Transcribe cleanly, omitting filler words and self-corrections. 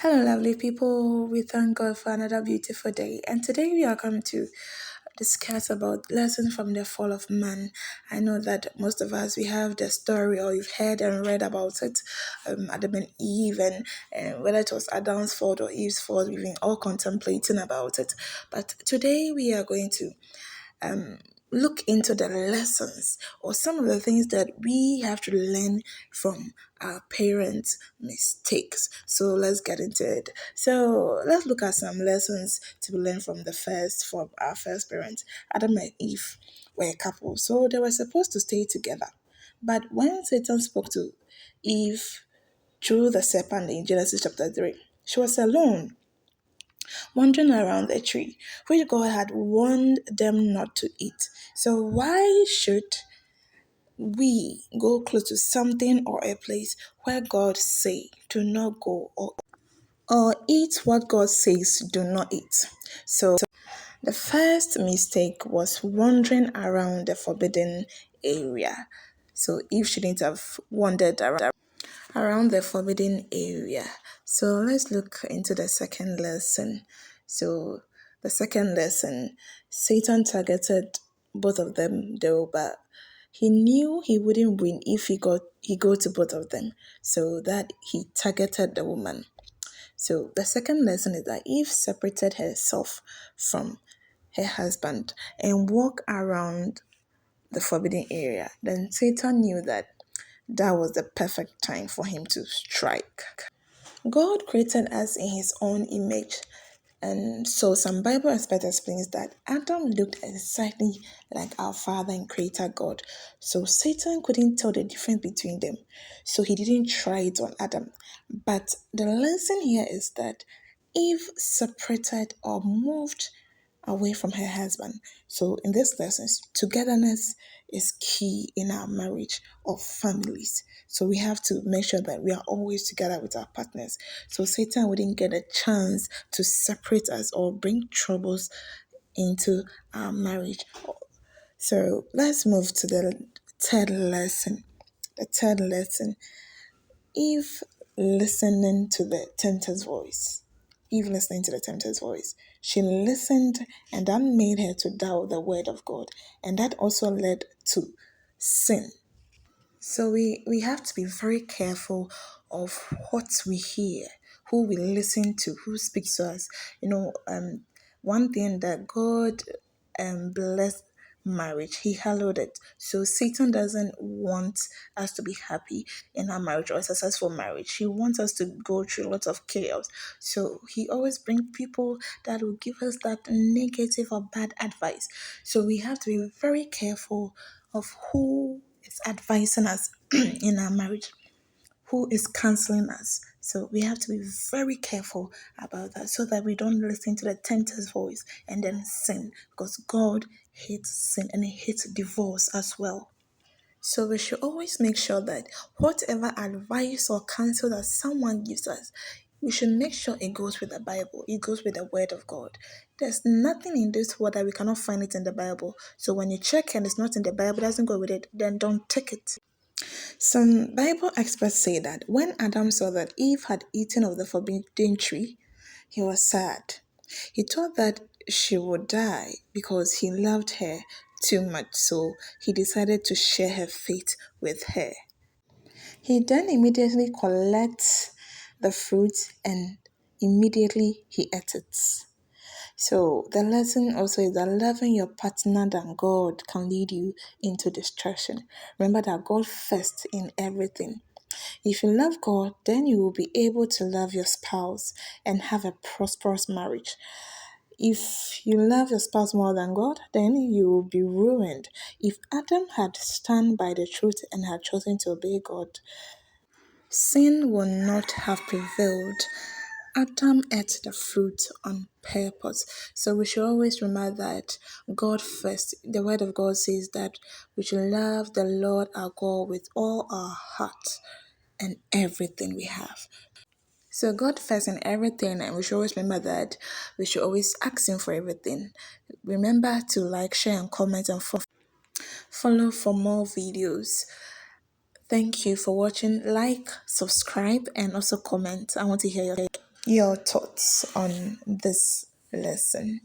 Hello, lovely people. We thank God for another beautiful day. And today we are going to discuss about lessons from the fall of man. I know that most of us, we have the story or you've heard and read about it, Adam and Eve, and whether it was Adam's fault or Eve's fault, we've been all contemplating about it. But today we are going to look into the lessons or some of the things that we have to learn from our parents' mistakes. So let's get into it. So let's look at some lessons to learn from our first parents. Adam and Eve were a couple, so they were supposed to stay together. But when Satan spoke to Eve through the serpent in Genesis chapter 3, she was alone wandering around the tree, which God had warned them not to eat. So why should we go close to something or a place where God say do not go or eat what God says do not eat? So the first mistake was wandering around the forbidden area. So Eve shouldn't have wandered around the forbidden area. So let's look into the second lesson. So the second lesson, Satan targeted both of them though, but he knew he wouldn't win if he go to both of them. So that he targeted the woman. So the second lesson is that Eve separated herself from her husband and walked around the forbidden area. Then Satan knew that that was the perfect time for him to strike. God created us in his own image. And so some Bible expert explains that Adam looked exactly like our Father and Creator God. So Satan couldn't tell the difference between them. So he didn't try it on Adam. But the lesson here is that Eve separated or moved away from her husband. So in this lessons, togetherness is key in our marriage or families. So we have to make sure that we are always together with our partners. So Satan wouldn't get a chance to separate us or bring troubles into our marriage. So let's move to the third lesson. The third lesson, Eve listening to the tempter's voice. Eve listening to the tempter's voice. She listened, and that made her to doubt the word of God. And that also led to sin. So we have to be very careful of what we hear, who we listen to, who speaks to us. One thing that God blessed marriage, he hallowed it. So Satan doesn't want us to be happy in our marriage or a successful marriage. He wants us to go through lots of chaos. So he always brings people that will give us that negative or bad advice. So we have to be very careful of who is advising us in our marriage, who is counseling us. So we have to be very careful about that so that we don't listen to the tempter's voice and then sin, because God hates sin and he hates divorce as well. So we should always make sure that whatever advice or counsel that someone gives us, we should make sure it goes with the Bible. It goes with the Word of God. There's nothing in this world that we cannot find it in the Bible. So when you check and it's not in the Bible, it doesn't go with it, then don't take it. Some Bible experts say that when Adam saw that Eve had eaten of the forbidden tree, he was sad. He thought that she would die because he loved her too much, so he decided to share her fate with her. He then immediately collects the fruit and immediately he ate it. So the lesson also is that loving your partner than God can lead you into destruction. Remember that God first in everything. If you love God, then you will be able to love your spouse and have a prosperous marriage. If you love your spouse more than God, then you will be ruined. If Adam had stand by the truth and had chosen to obey God, sin would not have prevailed. Adam ate the fruit on purpose. So we should always remember that God first. The word of God says that we should love the Lord our God with all our heart and everything we have. So God first in everything, and we should always remember that we should always ask Him for everything. Remember to like, share, and comment, and follow for more videos. Thank you for watching. Like, subscribe, and also comment. I want to hear your your thoughts on this lesson.